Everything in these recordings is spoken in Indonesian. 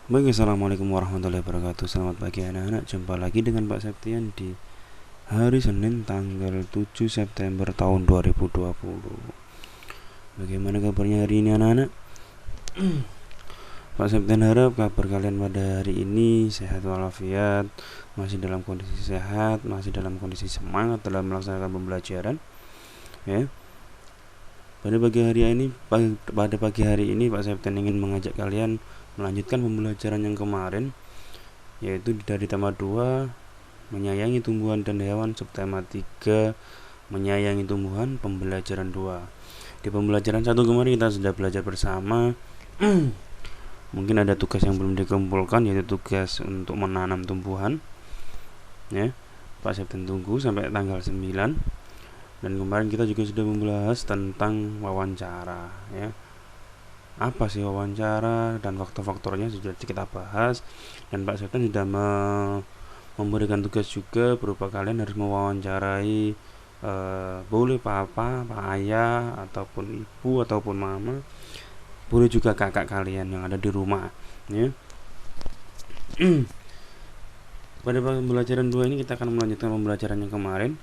Baik, assalamualaikum warahmatullahi wabarakatuh. Selamat pagi anak-anak. Jumpa lagi dengan Pak Septian di hari Senin tanggal 7 September tahun 2020. Bagaimana kabarnya hari ini anak-anak? Pak Septian harap kabar kalian pada hari ini sehat walafiat, masih dalam kondisi sehat, masih dalam kondisi semangat dalam melaksanakan pembelajaran. Ya. Pada pagi hari ini Pak Septian ingin mengajak kalian melanjutkan pembelajaran yang kemarin, yaitu dari tema 2 menyayangi tumbuhan dan hewan, subtema 3 menyayangi tumbuhan, pembelajaran 2. Di pembelajaran 1 kemarin kita sudah belajar bersama. Mungkin ada tugas yang belum dikumpulkan, yaitu tugas untuk menanam tumbuhan. Ya, Pak Septian tunggu sampai tanggal 9. Dan kemarin kita juga sudah membahas tentang wawancara, ya. Apa sih wawancara dan faktor-faktornya sudah kita bahas, dan Pak Septian sudah memberikan tugas juga berupa kalian harus mewawancarai boleh papa, pak ayah, ataupun ibu, ataupun mama, boleh juga kakak kalian yang ada di rumah, ya. Pada pembelajaran 2 ini kita akan melanjutkan pembelajaran yang kemarin,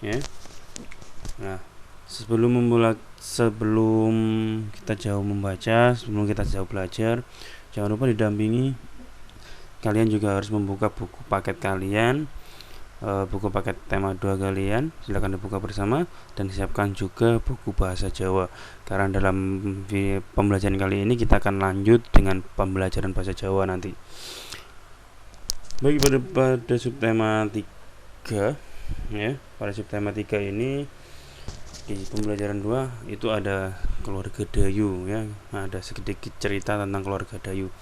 ya. Nah, sebelum kita jauh membaca, sebelum kita jauh belajar, jangan lupa didampingi. Kalian juga harus membuka buku paket kalian, buku paket tema 2 kalian. Silakan dibuka bersama dan siapkan juga buku bahasa Jawa. Karena dalam pembelajaran kali ini kita akan lanjut dengan pembelajaran bahasa Jawa nanti. Baik, pada subtema 3, ya. Pada subtema 3 ini di pembelajaran 2 itu ada keluarga Dayu, ya. Ada sedikit cerita tentang keluarga Dayu.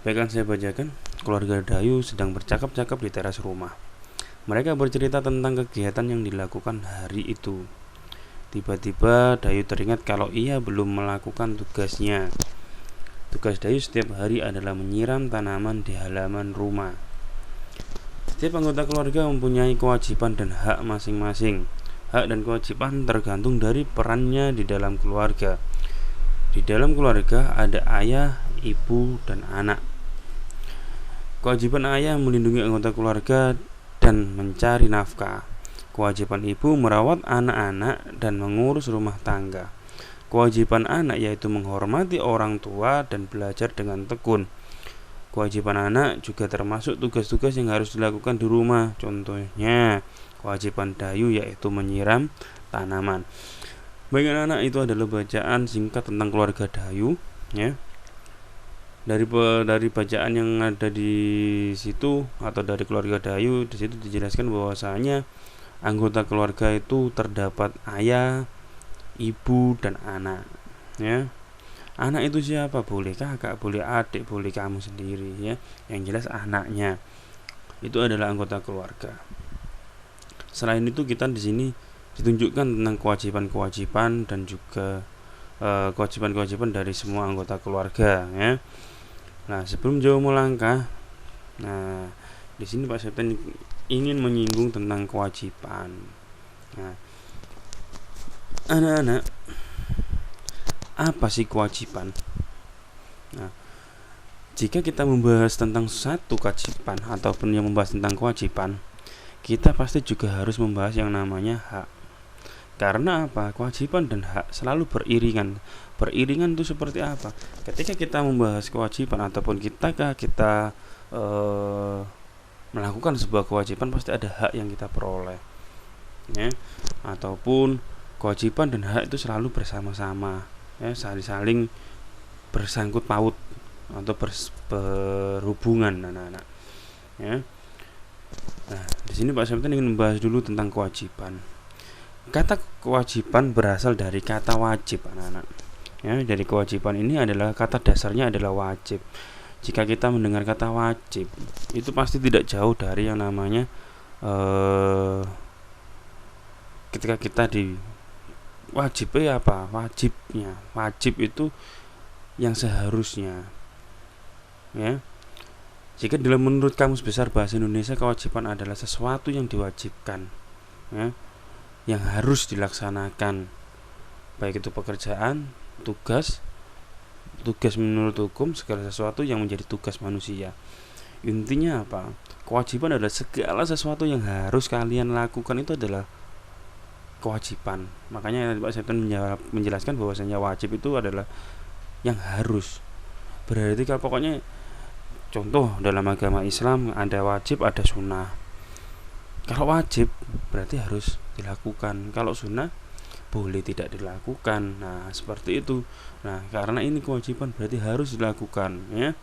Baik, saya bacakan. Keluarga Dayu sedang bercakap-cakap di teras rumah. Mereka bercerita tentang kegiatan yang dilakukan hari itu. Tiba-tiba Dayu teringat kalau ia belum melakukan tugasnya. Tugas Dayu setiap hari adalah menyiram tanaman di halaman rumah. Setiap anggota keluarga mempunyai kewajiban dan hak masing-masing. Hak dan kewajiban tergantung dari perannya di dalam keluarga. Di dalam keluarga ada ayah, ibu, dan anak. Kewajiban ayah melindungi anggota keluarga dan mencari nafkah. Kewajiban ibu merawat anak-anak dan mengurus rumah tangga. Kewajiban anak yaitu menghormati orang tua dan belajar dengan tekun. Kewajiban anak juga termasuk tugas-tugas yang harus dilakukan di rumah. Contohnya, kewajiban Dayu yaitu menyiram tanaman. Baik anak-anak, itu adalah bacaan singkat tentang keluarga Dayu, ya. Dari bacaan yang ada di situ atau dari keluarga Dayu, di situ dijelaskan bahwasanya anggota keluarga itu terdapat ayah, ibu, dan anak, ya. Anak itu siapa? Boleh kakak, boleh adik, boleh kamu sendiri, ya. Yang jelas anaknya itu adalah anggota keluarga. Selain itu kita di sini ditunjukkan tentang kewajiban-kewajiban dan juga kewajiban-kewajiban dari semua anggota keluarga, ya. Nah, sebelum jauh melangkah, nah di sini Pak Septian ingin menyinggung tentang kewajiban. Nah, anak-anak, apa sih kewajiban? Nah, jika kita membahas tentang satu kewajiban ataupun yang membahas tentang kewajiban, kita pasti juga harus membahas yang namanya hak. Karena apa? Kewajiban dan hak selalu beriringan. Beriringan itu seperti apa? Ketika kita membahas kewajiban ataupun kita melakukan sebuah kewajiban, pasti ada hak yang kita peroleh, ya. Ataupun kewajiban dan hak itu selalu bersama-sama, ya, saling bersangkut paut atau berhubungan anak-anak, ya. Nah, di sini Pak Septian ingin membahas dulu tentang kewajiban. Kata kewajiban berasal dari kata wajib, anak-anak. Ya, dari kewajiban ini adalah kata dasarnya adalah wajib. Jika kita mendengar kata wajib, itu pasti tidak jauh dari yang namanya ketika kita di wajib apa? Wajibnya. Wajib itu yang seharusnya, ya. Jika dalam menurut Kamus Besar Bahasa Indonesia, kewajiban adalah sesuatu yang diwajibkan, ya, yang harus dilaksanakan, baik itu pekerjaan, tugas, tugas menurut hukum segala sesuatu yang menjadi tugas manusia. Intinya apa? Kewajiban adalah segala sesuatu yang harus kalian lakukan, itu adalah kewajiban. Makanya Pak Septon menjelaskan bahwasanya wajib itu adalah yang harus. Berarti kalau pokoknya contoh dalam agama Islam ada wajib, ada sunnah. Kalau wajib berarti harus dilakukan. Kalau sunnah boleh tidak dilakukan. Nah, seperti itu. Nah, karena ini kewajiban berarti harus dilakukan, ya.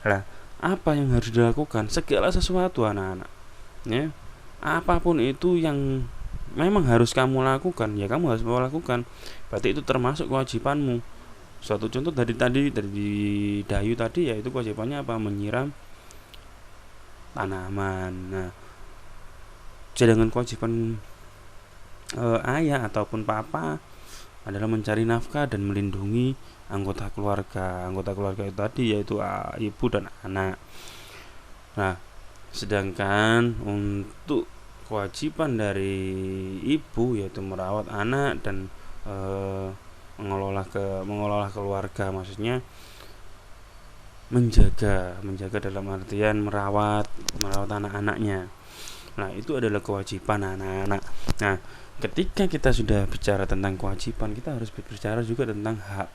Nah, apa yang harus dilakukan? Segala sesuatu, anak-anak. Ya. Apapun itu yang memang harus kamu lakukan, ya kamu harus melakukan. Berarti itu termasuk kewajibanmu. Suatu contoh dari Dayu tadi, yaitu kewajibannya apa? Menyiram tanaman. Nah, sedangkan kewajiban ayah ataupun papa adalah mencari nafkah dan melindungi anggota keluarga. Anggota keluarga itu tadi yaitu ibu dan anak. Nah, sedangkan untuk kewajiban dari ibu yaitu merawat anak dan mengelola keluarga, maksudnya menjaga dalam artian merawat anak-anaknya. Nah, itu adalah kewajiban anak-anak. Nah, ketika kita sudah bicara tentang kewajiban, kita harus berbicara juga tentang hak.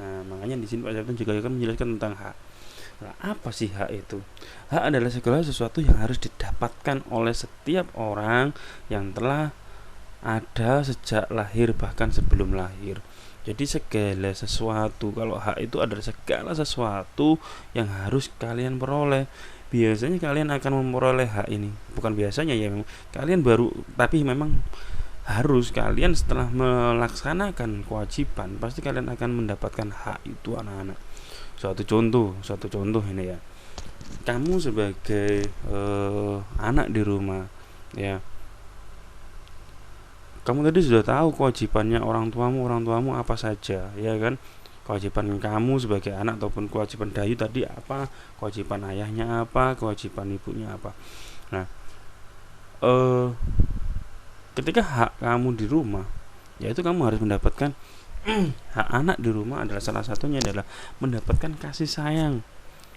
Nah, makanya di sini Pak Septon juga akan menjelaskan tentang hak. Nah, apa sih hak itu? Hak adalah segala sesuatu yang harus didapatkan oleh setiap orang yang telah ada sejak lahir bahkan sebelum lahir. Jadi segala sesuatu, kalau hak itu adalah segala sesuatu yang harus kalian peroleh. Biasanya kalian akan memperoleh hak ini, bukan biasanya ya, memang kalian baru, tapi memang harus kalian setelah melaksanakan kewajiban pasti kalian akan mendapatkan hak itu, anak-anak. Suatu contoh ini ya, kamu sebagai anak di rumah, ya, kamu tadi sudah tahu kewajibannya orang tuamu apa saja, ya kan? Kewajiban kamu sebagai anak ataupun kewajiban Dayu tadi apa, kewajiban ayahnya apa, kewajiban ibunya apa. Nah, ketika hak kamu di rumah, yaitu kamu harus mendapatkan hak anak di rumah adalah salah satunya adalah mendapatkan kasih sayang.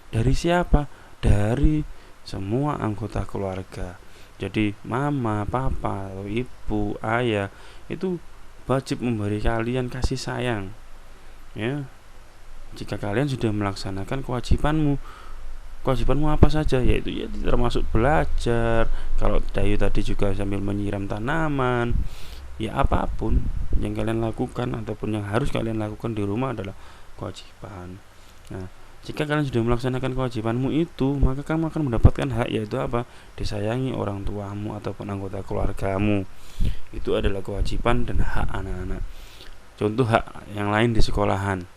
Dari siapa? Dari semua anggota keluarga. Jadi mama, papa, ibu, ayah itu wajib memberi kalian kasih sayang. Ya, jika kalian sudah melaksanakan kewajibanmu apa saja, yaitu ya termasuk belajar. Kalau Dayu tadi juga sambil menyiram tanaman, ya apapun yang kalian lakukan ataupun yang harus kalian lakukan di rumah adalah kewajiban. Nah, jika kalian sudah melaksanakan kewajibanmu itu, maka kamu akan mendapatkan hak, yaitu apa? Disayangi orang tuamu ataupun anggota keluargamu. Itu adalah kewajiban dan hak anak-anak. Contoh hak yang lain di sekolahan.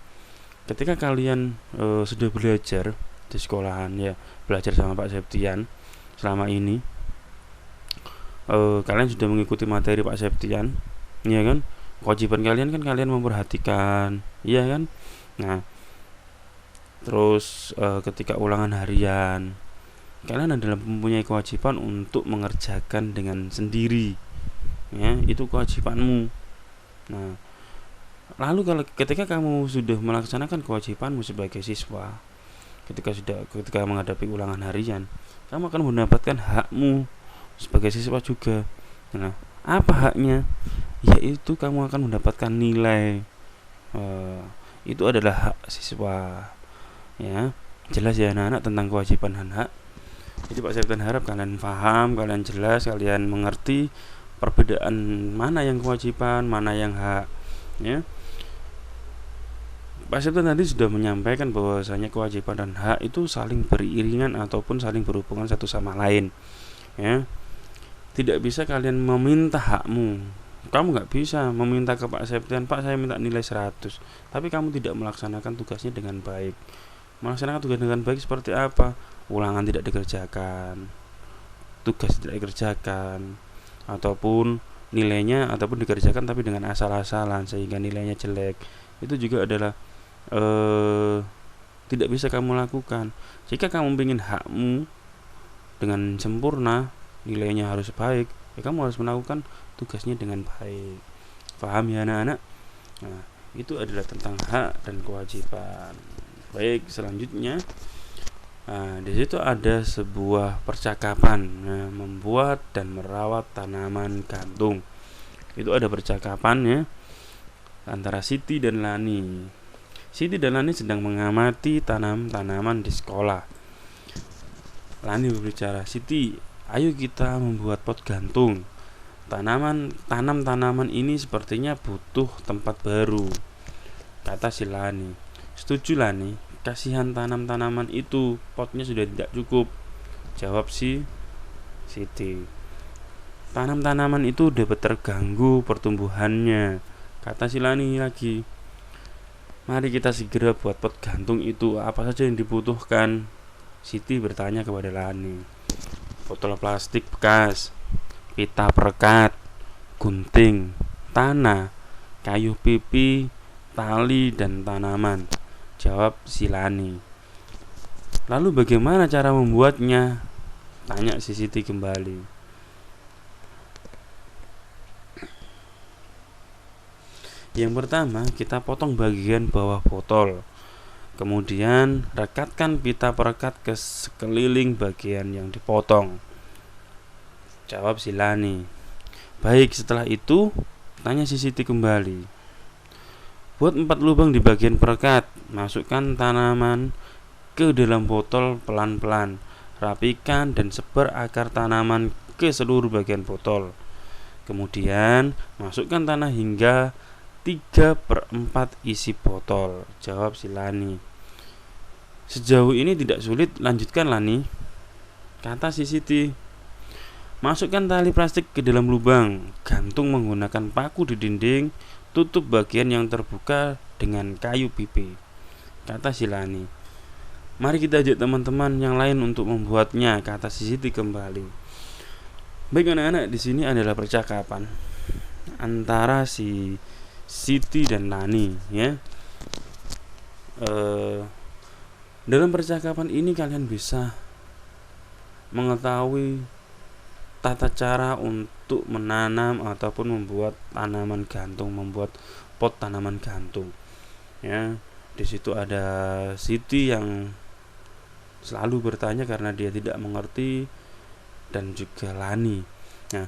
Ketika kalian sudah belajar di sekolahan, ya belajar sama Pak Septian selama ini, kalian sudah mengikuti materi Pak Septian, ya kan? Kewajiban kalian kan kalian memperhatikan, ya kan? Nah, terus ketika ulangan harian, kalian adalah mempunyai kewajiban untuk mengerjakan dengan sendiri, ya itu kewajibanmu. Nah, lalu ketika kamu sudah melaksanakan kewajibanmu sebagai siswa, ketika menghadapi ulangan harian, kamu akan mendapatkan hakmu sebagai siswa juga. Nah, apa haknya? Yaitu kamu akan mendapatkan nilai. Itu adalah hak siswa. Ya, jelas ya anak-anak tentang kewajiban dan hak. Jadi Pak Septian harap kalian paham, kalian jelas, kalian mengerti perbedaan mana yang kewajiban, mana yang hak. Ya, Pak Septian tadi sudah menyampaikan bahwasanya kewajiban dan hak itu saling beriringan ataupun saling berhubungan satu sama lain. Ya, tidak bisa kalian meminta hakmu. Kamu nggak bisa meminta ke Pak Septian, Pak saya minta nilai 100, tapi kamu tidak melaksanakan tugasnya dengan baik. Melaksanakan tugas dengan baik seperti apa? Ulangan tidak dikerjakan, tugas tidak dikerjakan, ataupun nilainya ataupun dikerjakan tapi dengan asal-asalan sehingga nilainya jelek. Itu juga adalah tidak bisa kamu lakukan. Jika kamu ingin hakmu dengan sempurna, nilainya harus baik, ya kamu harus melakukan tugasnya dengan baik. Paham ya anak-anak? Nah, itu adalah tentang hak dan kewajiban. Baik, selanjutnya, di situ ada sebuah percakapan, membuat dan merawat tanaman gantung. Itu ada percakapannya antara Siti dan Lani. Siti dan Lani sedang mengamati tanaman di sekolah. Lani berbicara, "Siti, ayo kita membuat pot gantung. Tanam tanaman ini sepertinya butuh tempat baru." Kata si Lani. "Setuju Lani, kasihan tanaman itu, potnya sudah tidak cukup." Jawab si Siti. "Tanaman itu dapat terganggu pertumbuhannya." Kata si Lani lagi. "Mari kita segera buat pot gantung itu. Apa saja yang dibutuhkan?" Siti bertanya kepada Lani. "Botol plastik bekas, pita perekat, gunting, tanah, kayu pipi, tali, dan tanaman," jawab si Lani. "Lalu bagaimana cara membuatnya?" tanya si Siti kembali. "Yang pertama, kita potong bagian bawah botol. Kemudian rekatkan pita perekat ke sekeliling bagian yang dipotong," jawab si Lani. "Baik, setelah itu?" tanya si Siti kembali. "Buat 4 lubang di bagian perekat. Masukkan tanaman ke dalam botol pelan-pelan. Rapikan dan sebar akar tanaman ke seluruh bagian botol. Kemudian masukkan tanah hingga 3/4 isi botol," jawab si Lani. "Sejauh ini tidak sulit, lanjutkan Lani," kata si Siti. "Masukkan tali plastik ke dalam lubang, gantung menggunakan paku di dinding, tutup bagian yang terbuka dengan kayu pipi," kata si Lani. "Mari kita ajak teman-teman yang lain untuk membuatnya," kata si Siti kembali. Baik anak-anak, di sini adalah percakapan antara si Siti dan Lani, ya. Dalam percakapan ini kalian bisa mengetahui tata cara untuk menanam ataupun membuat tanaman gantung, membuat pot tanaman gantung. Ya, di situ ada Siti yang selalu bertanya karena dia tidak mengerti, dan juga Lani. Nah,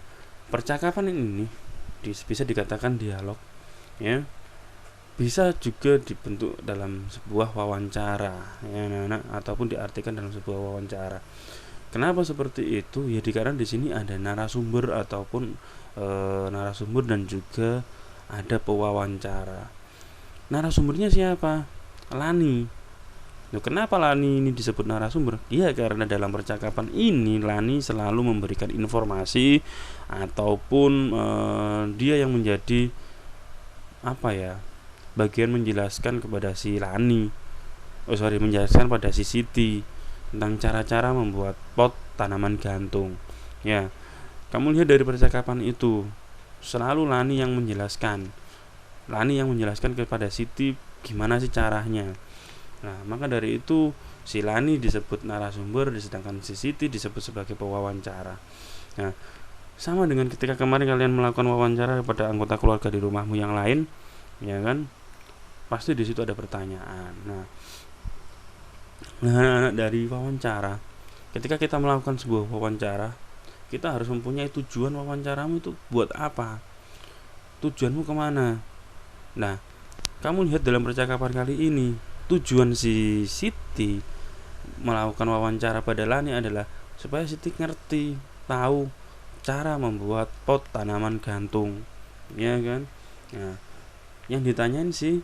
percakapan ini bisa dikatakan dialog, ya. Bisa juga dibentuk dalam sebuah wawancara, ya anak-anak, ataupun diartikan dalam sebuah wawancara. Kenapa seperti itu? Ya dikarenakan di sini ada narasumber ataupun narasumber dan juga ada pewawancara. Narasumbernya siapa? Lani. Loh, kenapa Lani ini disebut narasumber? Iya, karena dalam percakapan ini Lani selalu memberikan informasi ataupun dia yang menjadi bagian menjelaskan kepada si Lani. Menjelaskan pada si Siti tentang cara-cara membuat pot tanaman gantung. Ya, kamu lihat dari percakapan itu, selalu Lani yang menjelaskan. Lani yang menjelaskan kepada Siti gimana sih caranya. Nah, maka dari itu si Lani disebut narasumber, sedangkan si Siti disebut sebagai pewawancara. Nah, sama dengan ketika kemarin kalian melakukan wawancara kepada anggota keluarga di rumahmu yang lain, ya kan? Pasti di situ ada pertanyaan. Nah, anak-anak, dari wawancara, ketika kita melakukan sebuah wawancara, kita harus mempunyai tujuan. Wawancaramu itu buat apa? Tujuanmu kemana? Nah, kamu lihat dalam percakapan kali ini, tujuan si Siti melakukan wawancara pada Lani adalah supaya Siti ngerti, tahu cara membuat pot tanaman gantung, ya kan? Nah, yang ditanyain si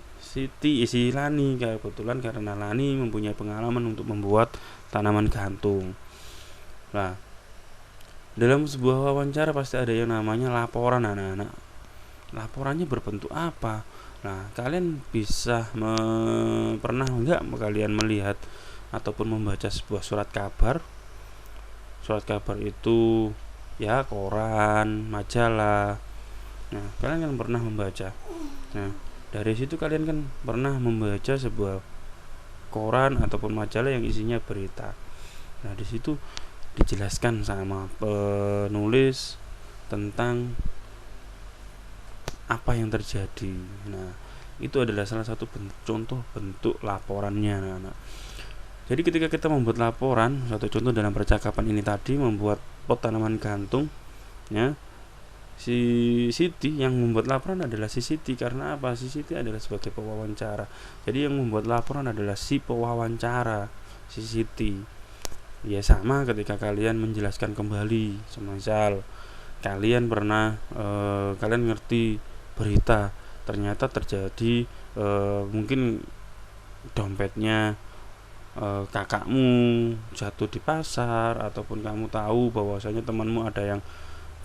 Lani, kebetulan karena Lani mempunyai pengalaman untuk membuat tanaman gantung. Nah, dalam sebuah wawancara pasti ada yang namanya laporan, anak-anak. Laporannya berbentuk apa? Nah, kalian bisa pernah enggak kalian melihat ataupun membaca sebuah surat kabar? Surat kabar itu ya koran, majalah. Nah, kalian kan pernah membaca. Nah, dari situ kalian kan pernah membaca sebuah koran ataupun majalah yang isinya berita. Nah, di situ dijelaskan sama penulis tentang apa yang terjadi. Nah, Itu adalah salah satu contoh bentuk laporannya, anak-anak. Jadi ketika kita membuat laporan, satu contoh dalam percakapan ini tadi membuat pot tanaman gantung, ya, si Siti yang membuat laporan adalah si Siti. Karena apa? Si Siti adalah sebagai pewawancara. Jadi yang membuat laporan adalah si pewawancara, si Siti. Ya sama ketika kalian menjelaskan kembali, semisal kalian pernah kalian ngerti berita, ternyata terjadi mungkin dompetnya kakakmu jatuh di pasar, ataupun kamu tahu bahwasanya temanmu ada yang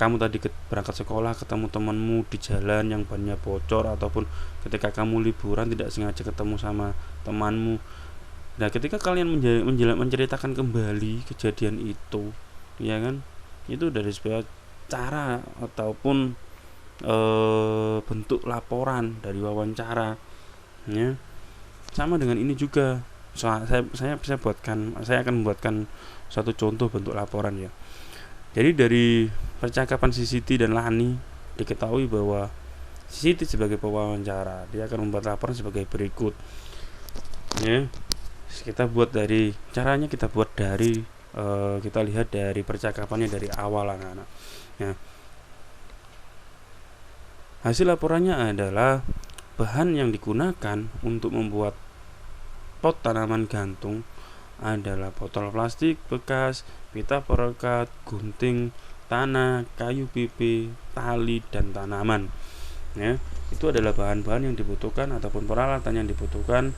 kamu tadi berangkat sekolah ketemu temanmu di jalan yang bannya bocor, ataupun ketika kamu liburan tidak sengaja ketemu sama temanmu. Nah, ketika kalian menceritakan kembali kejadian itu, ya kan, itu dari sebuah cara ataupun bentuk laporan dari wawancara, ya. Sama dengan ini juga. Saya akan membuatkan suatu contoh bentuk laporan, ya. Jadi dari percakapan si Siti dan Lani diketahui bahwa si Siti sebagai pewawancara, dia akan membuat laporan sebagai berikut, ya. Kita buat dari caranya, kita lihat dari percakapannya dari awal, anak-anak. Ya. Hasil laporannya adalah bahan yang digunakan untuk membuat pot tanaman gantung adalah botol plastik bekas, pita perekat, gunting, tanah, kayu pipi, tali, dan tanaman. Ya, itu adalah bahan-bahan yang dibutuhkan ataupun peralatan yang dibutuhkan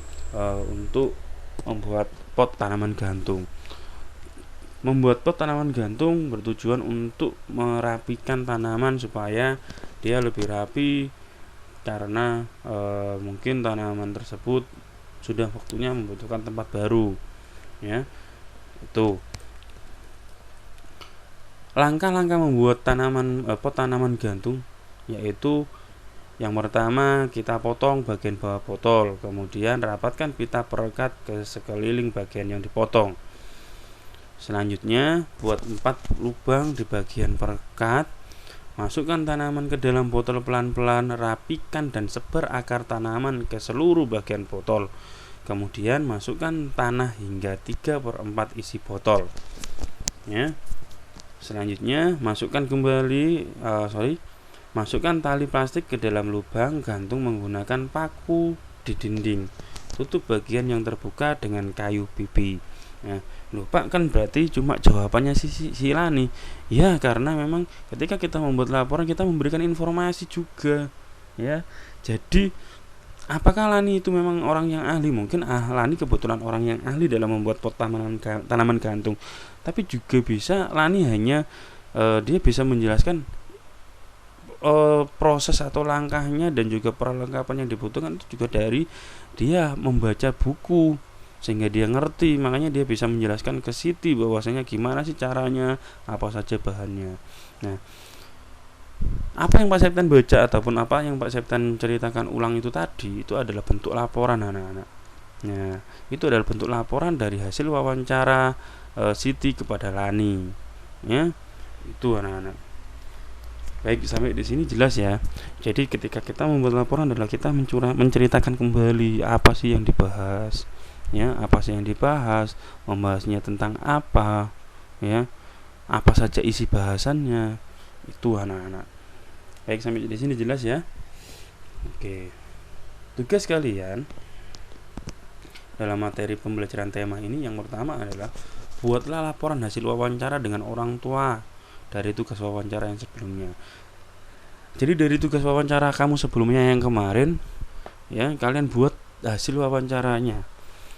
untuk membuat pot tanaman gantung. Membuat pot tanaman gantung bertujuan untuk merapikan tanaman supaya dia lebih rapi, karena mungkin tanaman tersebut sudah waktunya membutuhkan tempat baru, ya. Itu langkah-langkah membuat pot tanaman gantung, yaitu yang pertama kita potong bagian bawah botol, kemudian rapatkan pita perekat ke sekeliling bagian yang dipotong. Selanjutnya buat 4 lubang di bagian perekat, masukkan tanaman ke dalam botol pelan-pelan, rapikan dan sebar akar tanaman ke seluruh bagian botol. Kemudian masukkan tanah hingga 3/4 isi botol, ya. Selanjutnya masukkan tali plastik ke dalam lubang gantung menggunakan paku di dinding. Tutup bagian yang terbuka dengan kayu pipi. Nah, lupa kan berarti cuma jawabannya si Lani. Ya, karena memang ketika kita membuat laporan kita memberikan informasi juga, ya. Jadi apakah Lani itu memang orang yang ahli? Mungkin Lani kebetulan orang yang ahli dalam membuat pot tanaman gantung. Tapi juga bisa Lani hanya dia bisa menjelaskan proses atau langkahnya dan juga perlengkapan yang dibutuhkan itu juga dari dia membaca buku, sehingga dia ngerti. Makanya dia bisa menjelaskan ke Siti bahwasanya gimana sih caranya, apa saja bahannya. Nah, apa yang Pak Septian baca ataupun apa yang Pak Septian ceritakan ulang itu tadi, itu adalah bentuk laporan, anak-anak. Nah, itu adalah bentuk laporan dari hasil wawancara Siti kepada Lani, ya. Itu, anak-anak. Baik, sampai di sini jelas ya. Jadi ketika kita membuat laporan adalah kita menceritakan kembali apa sih yang dibahas, ya, apa sih yang dibahas, membahasnya tentang apa, ya, apa saja isi bahasannya. Itu, anak-anak. Baik, sampai di sini jelas ya. Oke. Tugas kalian dalam materi pembelajaran tema ini yang pertama adalah buatlah laporan hasil wawancara dengan orang tua dari tugas wawancara yang sebelumnya. Jadi dari tugas wawancara kamu sebelumnya yang kemarin, ya, kalian buat hasil wawancaranya.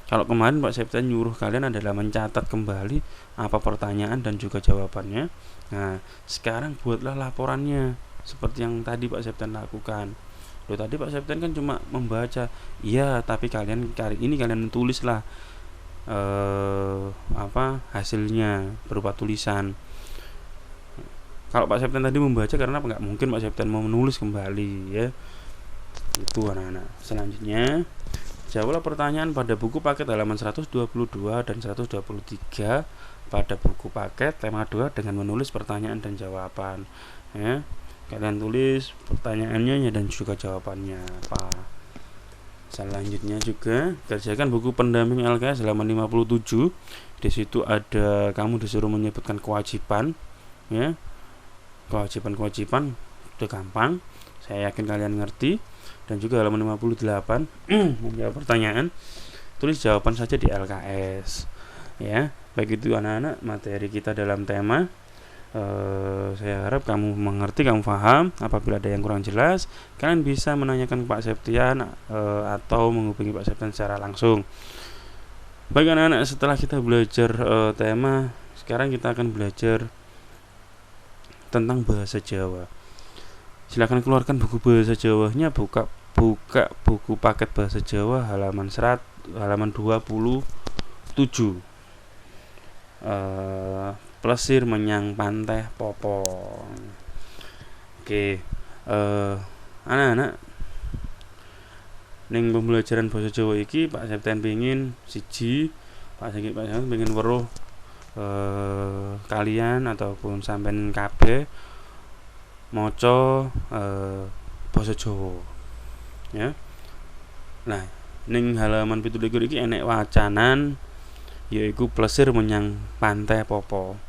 Kalau kemarin Pak Septian nyuruh kalian adalah mencatat kembali apa pertanyaan dan juga jawabannya. Nah, sekarang buatlah laporannya seperti yang tadi Pak Septian lakukan. Loh, tadi Pak Septian kan cuma membaca. Iya, tapi kalian kali ini kalian tulislah hasilnya berupa tulisan. Kalau Pak Septian tadi membaca, karena nggak mungkin Pak Septian mau menulis kembali, ya. Itu, anak-anak. Selanjutnya jawablah pertanyaan pada buku paket halaman 122 dan 123 pada buku paket tema 2 dengan menulis pertanyaan dan jawaban, ya. Kalian tulis pertanyaannya dan juga jawabannya apa. Selanjutnya juga kerjakan buku pendamping LKS halaman 57. Di situ ada kamu disuruh menyebutkan kewajiban, ya. Kewajiban itu gampang. Saya yakin kalian ngerti. Dan juga halaman 58 menjawab pertanyaan. Tulis jawaban saja di LKS. Ya, baik itu anak-anak, materi kita dalam tema. Saya harap kamu mengerti, kamu paham. Apabila ada yang kurang jelas, kalian bisa menanyakan ke Pak Septian atau menghubungi Pak Septian secara langsung. Baik anak-anak, setelah kita belajar tema, sekarang kita akan belajar tentang bahasa Jawa. Silakan keluarkan buku bahasa Jawanya, buka buku paket bahasa Jawa halaman 27. Plesir menyang Panteh Popo. Oke, anak-anak, ning pembelajaran bahasa Jawa iki Pak Septian pengin Pak Septian pengin weruh kalian ataupun sampean kabeh maca basa Jawa. Ya. Nah, ning halaman 17 iki enek wacanan yaiku plesir menyang Panteh Popo.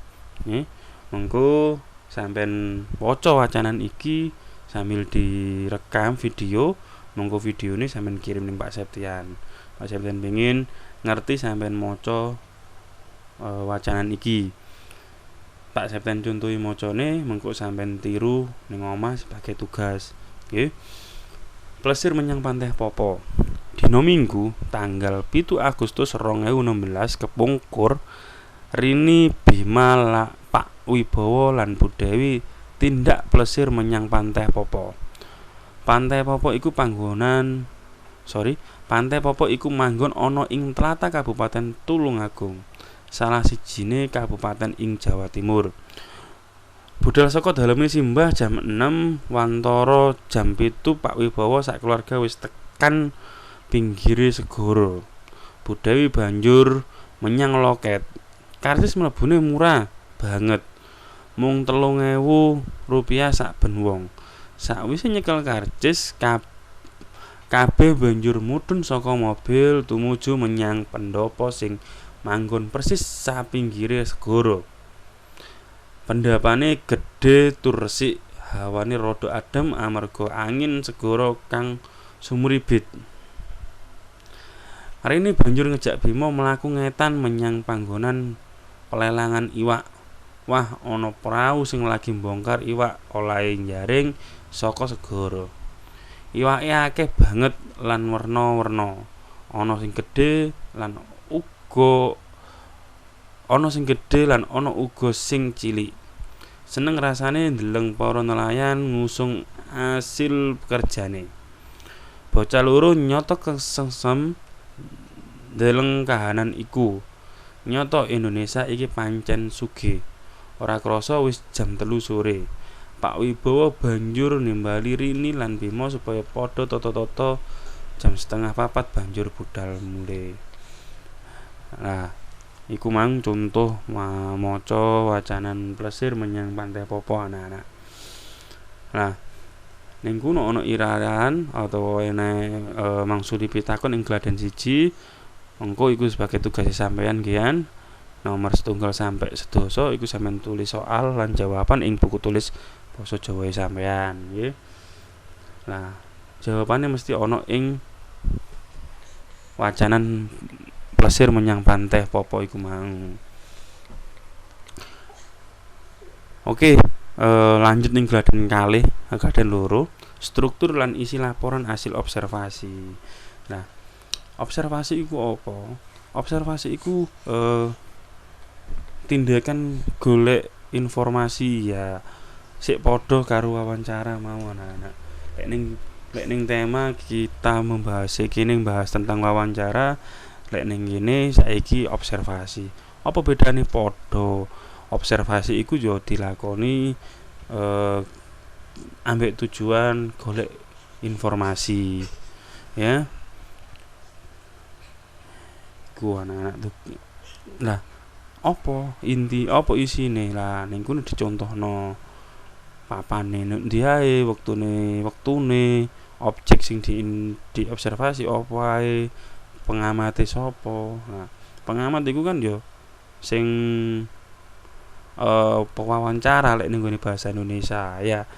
Mengko sampean waca wacanan iki sambil direkam video. Mengko videone sampean kirim ning Pak Septian. Pak Septian pengin ngerti sampean maca wacanan iki. Pak Septian contohi macane, mengko sampean tiru ning omah sebagai tugas. Nggih. Plesir menyang Panteh Popo. Dina Minggu tanggal 7 Agustus 2016 kepungkur Rini Bima Pak Wibowo lan Bu Dewi tindak plesir menyang Panteh Popo. Panteh Popo iku manggon ana ing tlatah Kabupaten Tulungagung, salah sijine kabupaten ing Jawa Timur. Budal saka daleme simbah jam 6 wantara jam 7 Pak Wibowo sak keluarga wis tekan pinggire segara. Bu Dewi banjur menyang loket. Karcis mlebune murah banget. Mung 3.000 rupiah saben wong. Sakwise nyekel karcis, kabeh banjur mudhun saka mobil tumuju menyang pendopo sing manggon persis sapinggire segara. Pendapane gedhe tur resik, hawane rada adem amarga angin segara kang sumuribit. Hari ini banjur ngejak Bimo mlaku ngetan menyang panggonan pelelangan iwak. Wah, ana prau sing lagi mbongkar iwak olahe njaring saka segara. Iwake akeh banget lan werna-werna. Ana sing gedhe lan ana uga sing cilik. Seneng rasane ndeleng para nelayan ngusung asil pekerjane. Bocah loro nyoto kesengsem ndeleng kahanan iku. Nyoto Indonesia iki pancen sugih. Ora krasa wis jam 3 sore. Pak Wibowo banjur nimbali Rini lan Bimo supaya padha tata-tata jam 3:30 banjur budal mulih. Nah, iku mang contoh maca wacanan plesir menyang Panteh Popo anak-anak. Nah, ning kono ana iraran atau mangsuli pitakon ing gladen 1. Mengko iku sebagai tugas sampeyan gian. Nomor 1 sampai 11 iku sampeyan tulis soal lan jawaban ing buku tulis basa Jawa sampeyan, nggih. Nah, jawabane mesti ana ing wacanan plesir menyang Panteh Popo iku mang. Oke, lanjut ning gladen 2, struktur lan isi laporan hasil observasi. Nah, observasi iku apa? Observasi iku tindakan golek informasi ya sik padha karo wawancara mau anak-anak. Lek ning tema kita membahas kene bahas tentang wawancara, lek ning kene saiki observasi. Apa bedane padha? Observasi iku yo dilakoni ambek tujuan golek informasi. Ya. Ku anak-anak tuh. Lah, apa isine? Lah ning kono dicontohno papane nek ndi ae wektune objek sing diobservasi apa ae, pengamate sapa. Nah, pengamat iku kan yo sing pewawancara lek ning gone bahasa Indonesia ya.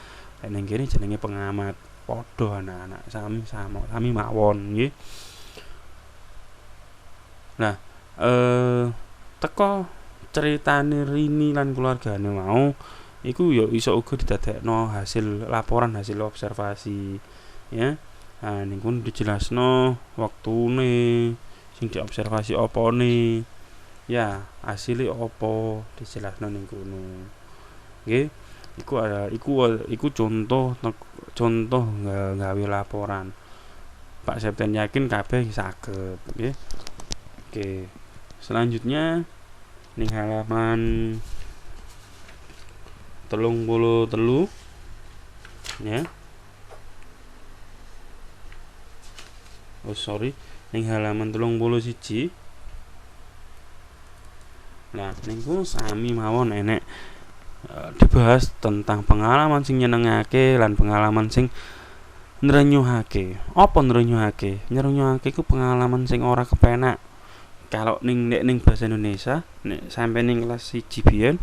Lek ning kene jenenge pengamat. Padha anak-anak sami mawon nggih. Nah, teko ceritane Rini lan keluargane mau iku ya iso uga didadekno hasil laporan, hasil observasi ya. Nah, ning kono dijelasno wektune sing diobservasi opone. Ya, hasilnya opo dijelasno ning kono. Nggih, iku contoh gawe laporan. Pak Septen yakin kabeh saged, nggih. Oke. Selanjutnya ning halaman 33 ya. Ning halaman 31. Nah, niku sami mawon enek dibahas tentang pengalaman sing nyenengake lan pengalaman sing nrenyuhake. Apa nrenyuhake? Nrenyuhake ku pengalaman sing ora kepenak. Kalau ning bahasa Indonesia, nek sampai ning kelas 1 biyen,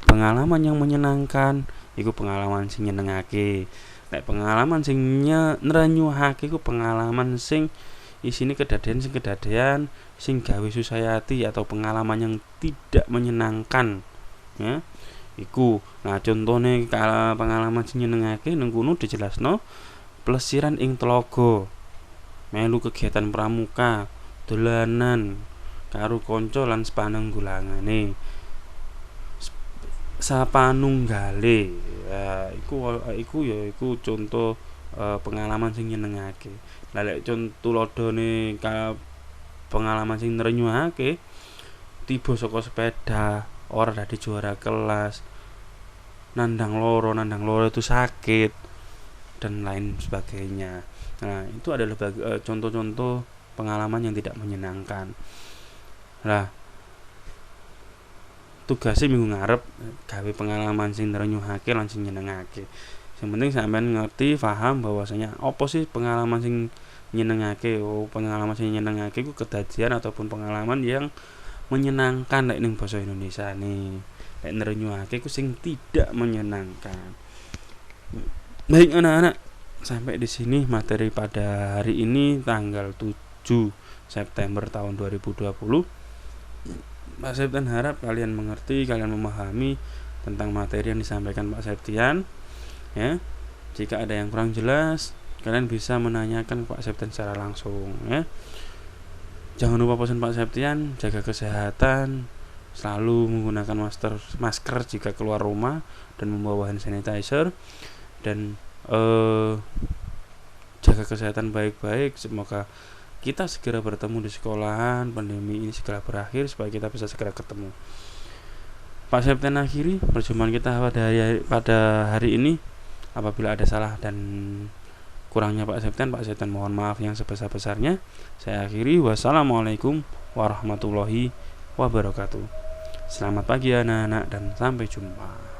pengalaman yang menyenangkan iku pengalaman sing nyenengake. Nek pengalaman sing nrenyuhake ku pengalaman sing isine kedadean sing gawe susah hati atau pengalaman yang tidak menyenangkan ya. Iku. Nah, contone kalau pengalaman sing nyenengake nang kono dijelasno plesiran ing telaga, melu kegiatan pramuka, dolanan karo kanca lan sepanunggulane. Sapanunggale. Ya, iku contoh pengalaman sing nyenengake. Lah lek tuladhane pengalaman sing nrenyuhake tiba saka sepeda, ora dadi juara kelas, nandang loro itu sakit dan lain sebagainya. Nah, itu adalah contoh-contoh pengalaman yang tidak menyenangkan. Nah, tugasnya minggu ngarep gawe pengalaman sing nrenyuhake lan sing nyenengake. Yang penting sampean ngerti, paham bahwasanya apa sih pengalaman sing nyenengake. Pengalaman sing nyenengake ku kedadian ataupun pengalaman yang menyenangkan lek ning basa Indonesia nih. Lek nrenyuhake ku sing tidak menyenangkan. Baik anak-anak, sampai di sini materi pada hari ini tanggal 7 September tahun 2020. Pak Septian harap kalian mengerti, kalian memahami tentang materi yang disampaikan Pak Septian. Ya, jika ada yang kurang jelas, kalian bisa menanyakan Pak Septian secara langsung. Ya, jangan lupa pesan Pak Septian, jaga kesehatan, selalu menggunakan masker jika keluar rumah dan membawa hand sanitizer, dan jaga kesehatan baik-baik. Semoga kita segera bertemu di sekolahan, pandemi ini segera berakhir supaya kita bisa segera ketemu. Pak Septian akhiri perjumpaan kita pada hari ini. Apabila ada salah dan kurangnya Pak Septian mohon maaf yang sebesar-besarnya. Saya akhiri. Wassalamualaikum warahmatullahi wabarakatuh. Selamat pagi anak-anak dan sampai jumpa.